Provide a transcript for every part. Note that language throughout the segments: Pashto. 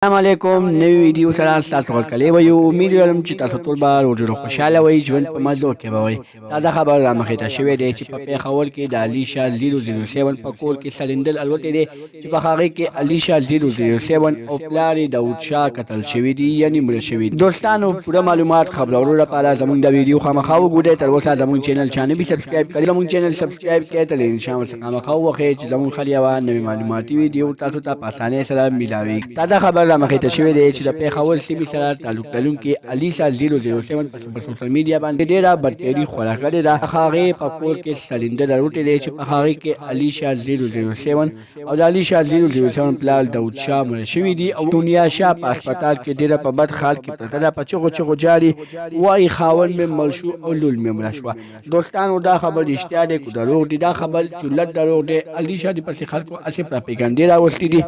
السلام علیکم نوی ویډیو سره تاسو غوښتلې و یو امید لرم چې تاسو ټول به ډېر خوشاله وئ ژوند په مزو کې به وئ تازه خبر رامخې ته شوې دی چې په پیښور کې د علي شاه 007 په کور کې سلندر الوتې دی چې په هغې کې علي شاه 007 او پلار یې داود شاه قتل شوي دي یعنې مړه شوي دي. دوستانو پوره معلومات خبرولو لپاره زموږ د ویډیو خامخا وګورئ. تر اوسه زموږ چینل چا نه وي سبسکرایب کړی زموږ چینل سبسکرایب کړئ تلویزیون ورڅخه خامخا ووښئ چې زموږ خل یوه نوې معلوماتي ویډیو تاسو ته په اسانۍ سره میلاویږي. تازه خبر رامخې ته شوې دی چې د پیښور سیمې سره تعلق لرونکي علي شاه 007 په سوشل میډیا باندې ډېره بدتري خوره کړې ده. هغې په کور کې سلندر الوتې دی چې په هغې کې علي شاه 007 او د علي شاه 007 پلار داود شاه مړه شوي دي او دنیا شاه په هسپتال کې ډېره په بد حال کې پرته ده. په چغو چغو جاري وایي خاوند مې مړ شو او لور مې مړه شوه. دوستانو دا خبر رښتیا دی که دروغ دی؟ دا خبر چولت دروغ دی. علي شاه د پسې خلکو هسې پراپیګنډې راوستي دي.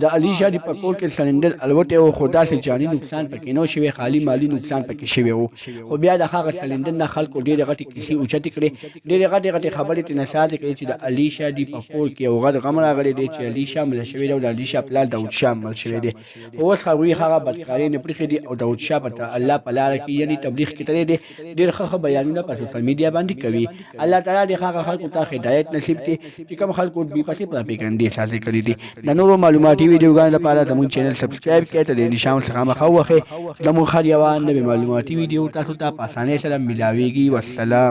د علي شاه د په کور کې سلندر الوتې و خو داسې جاني نقصان پکې نه و شوی، خالي مالي نقصان پکې شوی و. خو بیا د هغه سلندر نه خلکو ډېرې غټې کیسې اوچتې کړې، ډېرې غټې خبرې ترې نصادې کړې چې د علي شاه د په کور کې یو غټ غم راغلی دی چې علي شاه مړه شوی دی او د علي شاه پلار داود شاه مړ شوی دی. اوس هغوی هغه بدکارۍ نه پرېښې دي او داود شاه په الله په لاره کې یعنې تبلیغ کې تللی دی. ډېر ښه بیانونه په سوشل میډیا باندې کوي. الله تعالی دې هغه خلکو ته هدایت نصیب کړي چې کوم خلکو بې پسې پراپیګنډې سازي کړي دي. د نورو معلوماتي ویډیوګانو لپاره زموږ چینل سبسکرایب کړئ تلویزیون ورڅخه خامخا ووښئ. زموږ هر یوه نوې معلوماتي ویډیو تاسو ته په اسانۍ سره میلاویږي. والسلام.